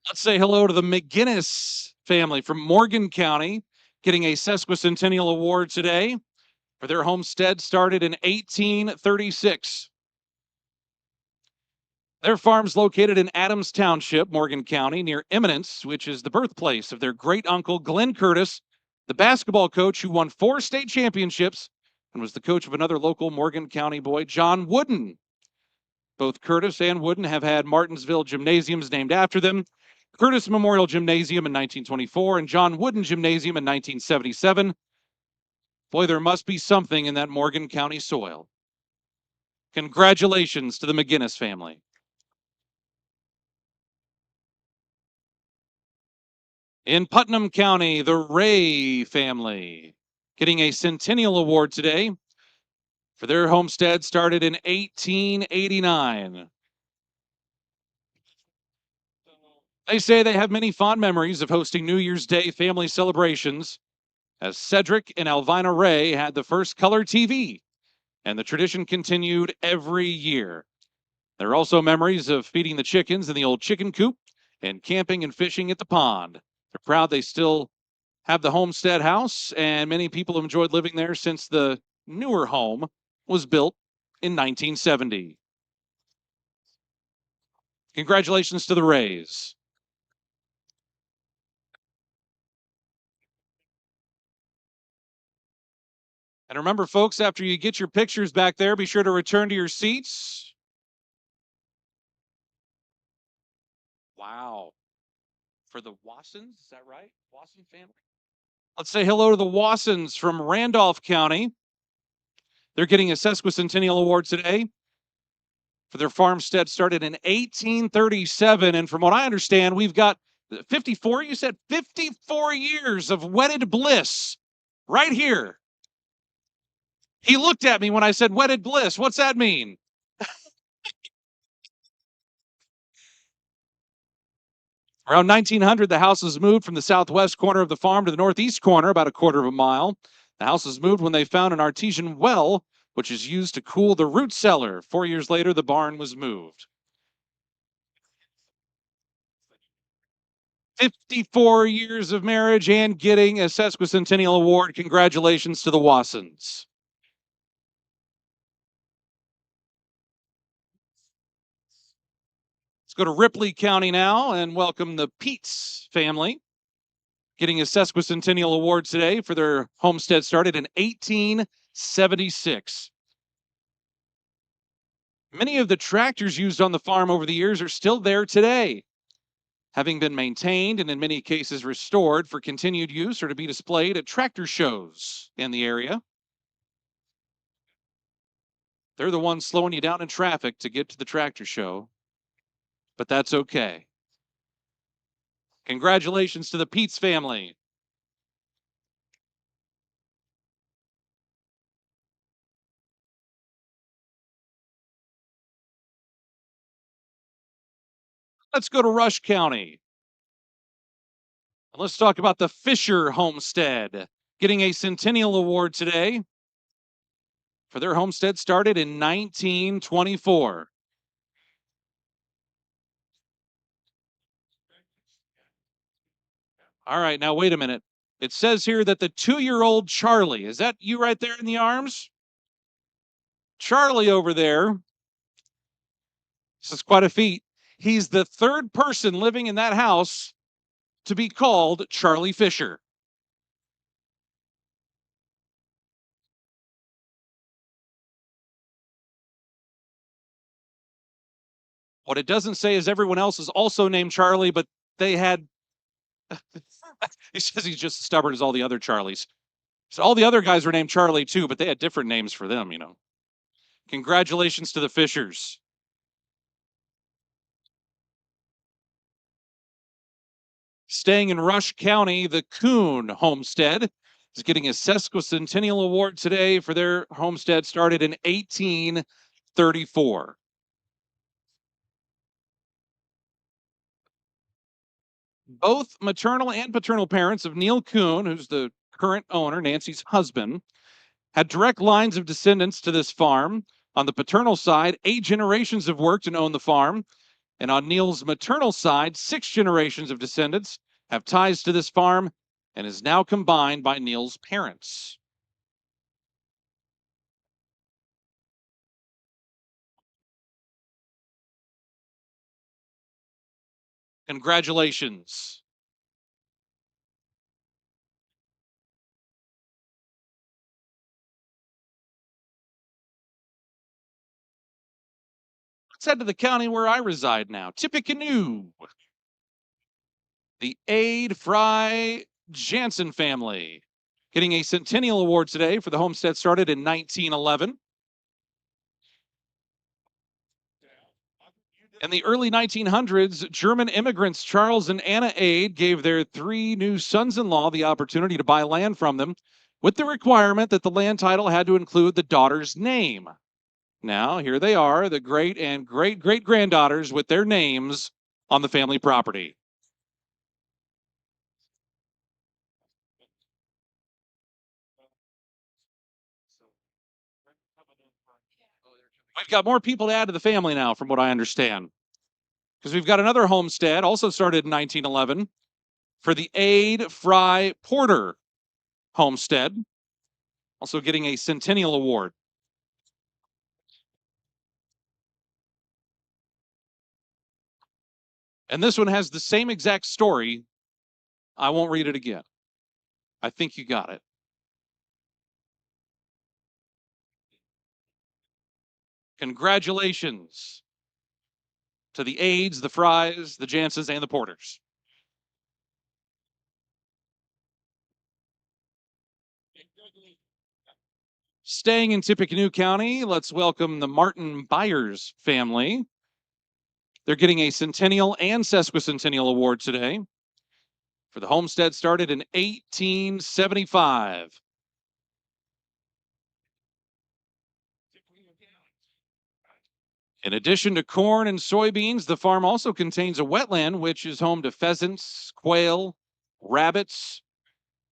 Let's say hello to the McGinnis family from Morgan County, getting a Sesquicentennial Award today for their homestead started in 1836. Their farm's located in Adams Township, Morgan County, near Eminence, which is the birthplace of their great uncle, Glenn Curtis, the basketball coach who won 4 state championships and was the coach of another local Morgan County boy, John Wooden. Both Curtis and Wooden have had Martinsville gymnasiums named after them. Curtis Memorial Gymnasium in 1924, and John Wooden Gymnasium in 1977. Boy, there must be something in that Morgan County soil. Congratulations to the McGinnis family. In Putnam County, the Ray family getting a Centennial Award today for their homestead started in 1889. They say they have many fond memories of hosting New Year's Day family celebrations, as Cedric and Alvina Ray had the first color TV, and the tradition continued every year. There are also memories of feeding the chickens in the old chicken coop and camping and fishing at the pond. They're proud they still have the homestead house, and many people have enjoyed living there since the newer home was built in 1970. Congratulations to the Rays. And remember, folks, after you get your pictures back there, be sure to return to your seats. Wow. For the Wassons, is that right? Wasson family? Let's say hello to the Wassons from Randolph County. They're getting a Sesquicentennial Award today for their farmstead started in 1837. And from what I understand, we've got 54, you said 54 years of wedded bliss right here. He looked at me when I said wedded bliss. What's that mean? Around 1900, the house was moved from the southwest corner of the farm to the northeast corner, about a quarter of a mile. The house was moved when they found an artesian well, which is used to cool the root cellar. 4 years later, the barn was moved. 54 years of marriage and getting a Sesquicentennial Award. Congratulations to the Wassons. Let's go to Ripley County now and welcome the Peets family, getting a Sesquicentennial Award today for their homestead started in 1876. Many of the tractors used on the farm over the years are still there today, having been maintained and in many cases restored for continued use or to be displayed at tractor shows in the area. They're the ones slowing you down in traffic to get to the tractor show, but that's okay. Congratulations to the Peets family. Let's go to Rush County. And let's talk about the Fisher Homestead, getting a Centennial Award today for their homestead started in 1924. All right, now wait a minute. It says here that the 2-year-old Charlie, is that you right there in the arms? Charlie over there, this is quite a feat. He's the third person living in that house to be called Charlie Fisher. What it doesn't say is everyone else is also named Charlie, but they had, he says he's just as stubborn as all the other Charlies. So all the other guys were named Charlie too, but they had different names for them, you know. Congratulations to the Fishers. Staying in Rush County, the Coon Homestead is getting a Sesquicentennial Award today for their homestead started in 1834. Both maternal and paternal parents of Neil Coon, who's the current owner, Nancy's husband, had direct lines of descendants to this farm. On the paternal side, 8 generations have worked and owned the farm. And on Neil's maternal side, 6 generations of descendants have ties to this farm and is now combined by Neil's parents. Congratulations. Let's head to the county where I reside now, Tippecanoe. The Aid Fry Jansen family, getting a Centennial Award today for the homestead started in 1911. In the early 1900s, German immigrants Charles and Anna Aid gave their 3 new sons-in-law the opportunity to buy land from them with the requirement that the land title had to include the daughter's name. Now, here they are, the great and great-great-granddaughters with their names on the family property. We've got more people to add to the family now, from what I understand, because we've got another homestead, also started in 1911, for the Aid Fry Porter homestead, also getting a Centennial Award. And this one has the same exact story. I won't read it again. I think you got it. Congratulations to the Aids, the Fries, the Jansens, and the Porters. Staying in Tippecanoe County, let's welcome the Martin Byers family. They're getting a Centennial and Sesquicentennial Award today for the homestead started in 1875. In addition to corn and soybeans, the farm also contains a wetland which is home to pheasants, quail, rabbits,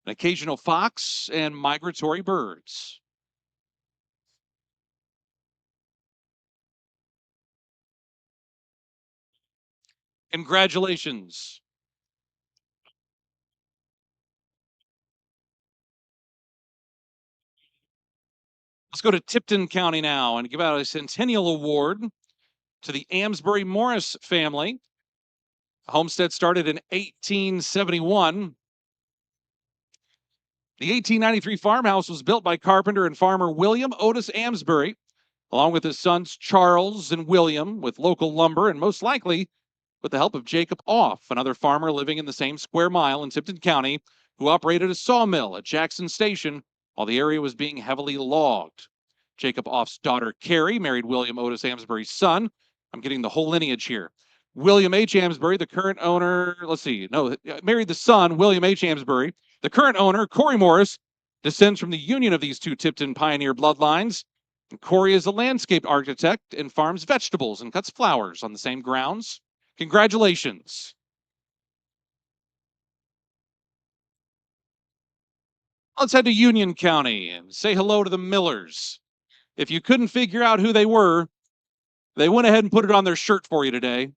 an occasional fox, and migratory birds. Congratulations. Let's go to Tipton County now and give out a Centennial Award to the Amesbury Morris family. The homestead started in 1871. The 1893 farmhouse was built by carpenter and farmer William Otis Amesbury, along with his sons Charles and William, with local lumber and most likely with the help of Jacob Off, another farmer living in the same square mile in Tipton County, who operated a sawmill at Jackson Station while the area was being heavily logged. Jacob Off's daughter Carrie married William Otis Amesbury's son. I'm getting the whole lineage here. William H. Amesbury, the current owner, married the son, William H. Amesbury. The current owner, Corey Morris, descends from the union of these two Tipton pioneer bloodlines. And Corey is a landscape architect and farms vegetables and cuts flowers on the same grounds. Congratulations. Let's head to Union County and say hello to the Millers. If you couldn't figure out who they were, they went ahead and put it on their shirt for you today.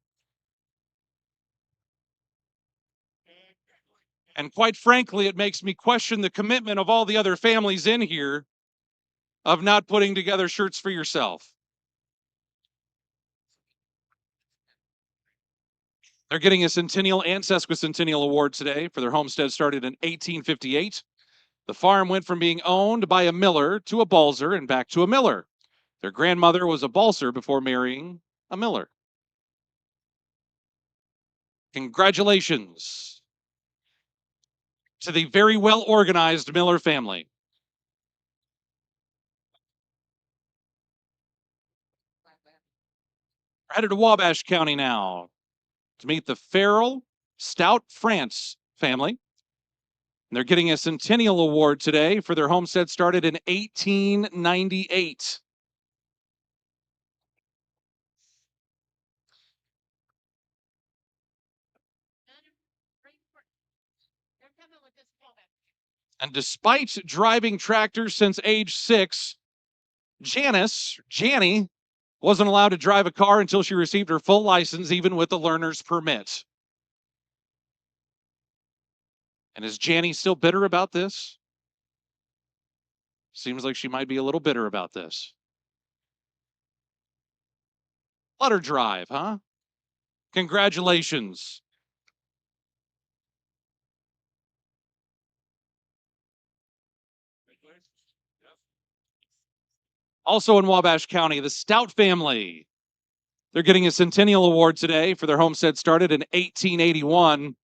And quite frankly, it makes me question the commitment of all the other families in here of not putting together shirts for yourself. They're getting a Centennial and Sesquicentennial Award today for their homestead started in 1858. The farm went from being owned by a miller to a Balzer and back to a miller. Their grandmother was a Balzer before marrying a miller. Congratulations to the very well organized Miller family. We're headed to Wabash County now to meet the Farrell Stout France family. And they're getting a Centennial Award today for their homestead started in 1898. And despite driving tractors since age 6, Janny, wasn't allowed to drive a car until she received her full license, even with the learner's permit. And is Janny still bitter about this? Seems like she might be a little bitter about this. Let her drive, huh? Congratulations. Also in Wabash County, the Stout family. They're getting a Centennial Award today for their homestead started in 1881.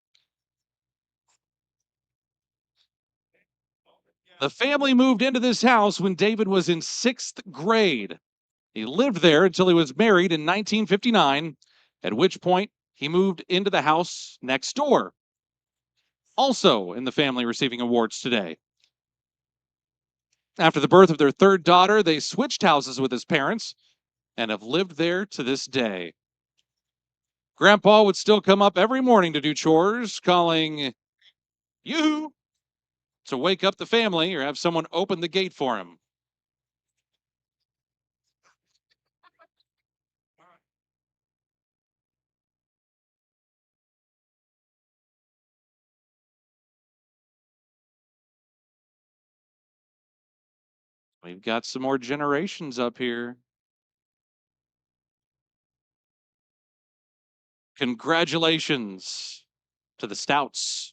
The family moved into this house when David was in 6th grade. He lived there until he was married in 1959, at which point he moved into the house next door. Also in the family receiving awards today. After the birth of their third daughter, they switched houses with his parents and have lived there to this day. Grandpa would still come up every morning to do chores, calling you to wake up the family or have someone open the gate for him. We've got some more generations up here. Congratulations to the Stouts.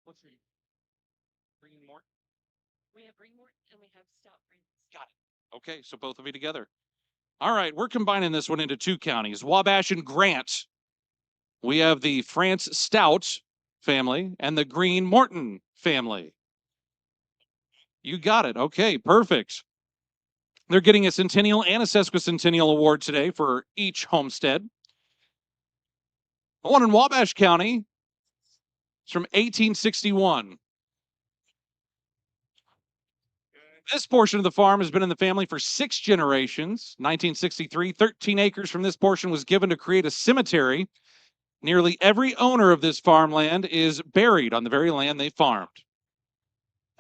What's your green mort? We have green mort and we have stout greens. Got it. Okay, so both of you together. All right, we're combining this one into 2 counties, Wabash and Grant. We have the France Stout family and the Green Morton family. You got it. Okay, perfect. They're getting a Centennial and a Sesquicentennial Award today for each homestead. The one in Wabash County is from 1861. This portion of the farm has been in the family for 6 generations. 1963, 13 acres from this portion was given to create a cemetery. Nearly every owner of this farmland is buried on the very land they farmed.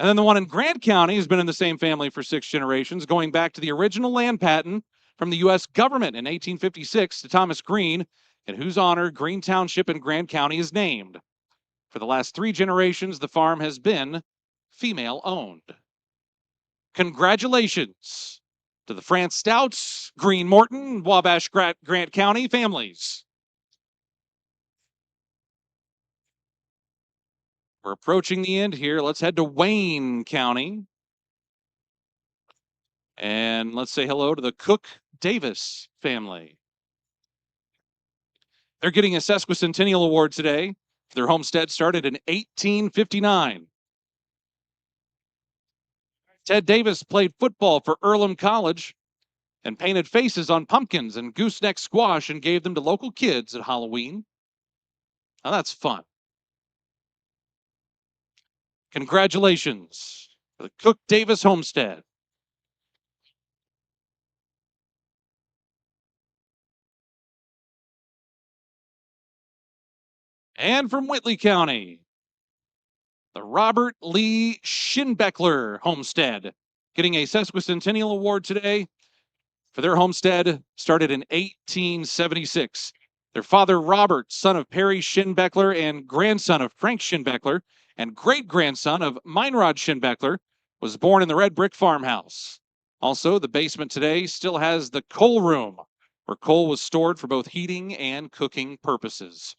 And then the one in Grant County has been in the same family for 6 generations, going back to the original land patent from the U.S. government in 1856 to Thomas Green, in whose honor Green Township in Grant County is named. For the last 3 generations, the farm has been female-owned. Congratulations to the France Stouts, Green Morton, Wabash Grant County families. We're approaching the end here. Let's head to Wayne County. And let's say hello to the Cook Davis family. They're getting a Sesquicentennial Award today. Their homestead started in 1859. Ted Davis played football for Earlham College and painted faces on pumpkins and gooseneck squash and gave them to local kids at Halloween. Now that's fun. Congratulations for the Cook Davis homestead. And from Whitley County, the Robert Lee Schinbeckler homestead, getting a Sesquicentennial Award today for their homestead, started in 1876. Their father, Robert, son of Perry Schinbeckler and grandson of Frank Schinbeckler, and great-grandson of Meinrad Schinbeckler, was born in the red brick farmhouse. Also, the basement today still has the coal room, where coal was stored for both heating and cooking purposes.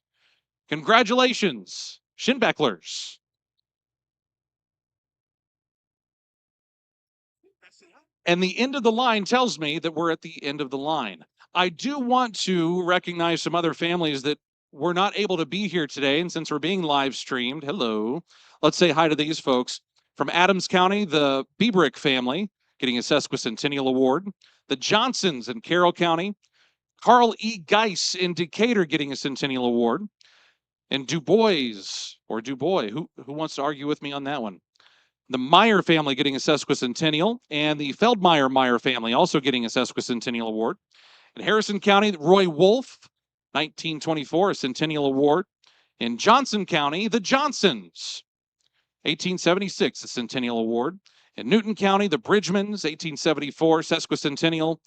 Congratulations, Schinbecklers. And the end of the line tells me that we're at the end of the line. I do want to recognize some other families that were not able to be here today. And since we're being live streamed, hello, let's say hi to these folks. From Adams County, the Bebrick family getting a Sesquicentennial Award. The Johnsons in Carroll County. Carl E. Geis in Decatur getting a Centennial Award. And Dubois, or Dubois, who wants to argue with me on that one? The Meyer family getting a Sesquicentennial, and the Feldmeyer family also getting a Sesquicentennial Award. In Harrison County, Roy Wolf, 1924, a Centennial Award. In Johnson County, the Johnsons, 1876, a Centennial Award. In Newton County, the Bridgmans, 1874, Sesquicentennial.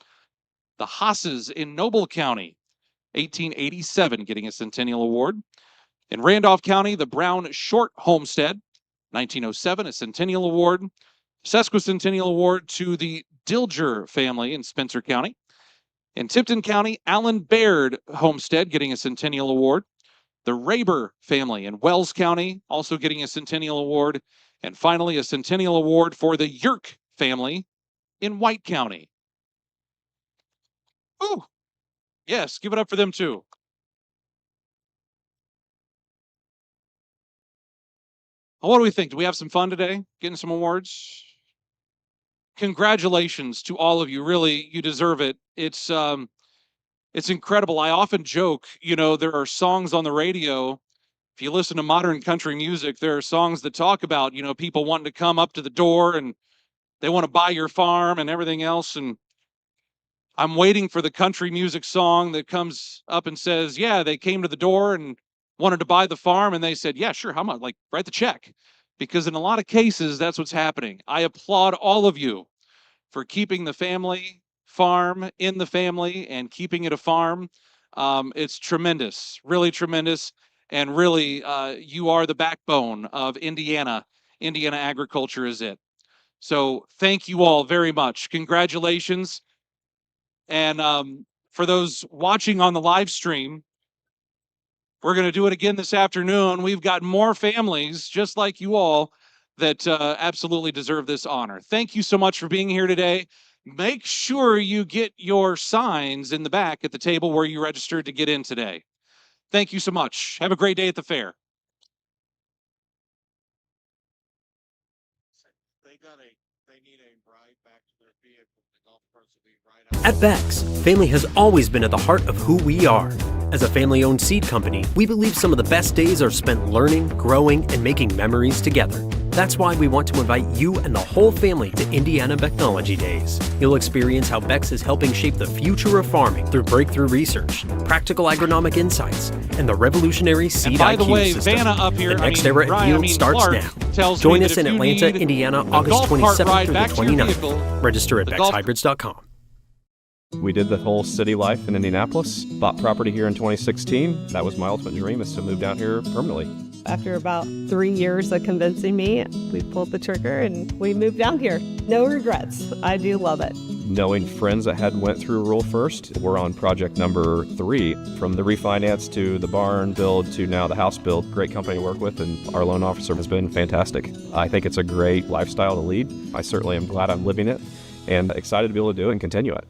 The Hosses in Noble County, 1887, getting a Centennial Award. In Randolph County, the Brown Short Homestead, 1907, a Centennial Award. Sesquicentennial Award to the Dilger family in Spencer County. In Tipton County, Allen Baird Homestead getting a Centennial Award. The Raber family in Wells County, also getting a Centennial Award. And finally, a Centennial Award for the Yerk family in White County. Ooh, yes, give it up for them too. Well, what do we think? Do we have some fun today? Getting some awards? Congratulations to all of you. Really, you deserve it. It's incredible. I often joke, there are songs on the radio. If you listen to modern country music, there are songs that talk about, people wanting to come up to the door and they want to buy your farm and everything else. And I'm waiting for the country music song that comes up and says, yeah, they came to the door and wanted to buy the farm. And they said, yeah, sure. How much? Like, write the check. Because in a lot of cases, that's what's happening. I applaud all of you for keeping the family farm in the family and keeping it a farm. It's tremendous, really tremendous. And really, you are the backbone of Indiana. Indiana agriculture is it. So thank you all very much. Congratulations. And for those watching on the live stream, we're going to do it again this afternoon. We've got more families just like you all that absolutely deserve this honor. Thank you so much for being here today. Make sure you get your signs in the back at the table where you registered to get in today. Thank you so much. Have a great day at the fair. At Beck's, family has always been at the heart of who we are. As a family-owned seed company, we believe some of the best days are spent learning, growing, and making memories together. That's why we want to invite you and the whole family to Indiana Technology Days. You'll experience how Beck's is helping shape the future of farming through breakthrough research, practical agronomic insights, and the revolutionary seed by the IQ way, system. Vanna up here, The next era at Field starts now. Join us in Atlanta, Indiana, August 27th through the 29th. Register at beckshybrids.com. We did the whole city life in Indianapolis, bought property here in 2016. That was my ultimate dream, is to move down here permanently. After about 3 years of convincing me, we pulled the trigger and we moved down here. No regrets. I do love it. Knowing friends that had went through Rural First, we're on project number 3. From the refinance to the barn build to now the house build. Great company to work with, and our loan officer has been fantastic. I think it's a great lifestyle to lead. I certainly am glad I'm living it and excited to be able to do it and continue it.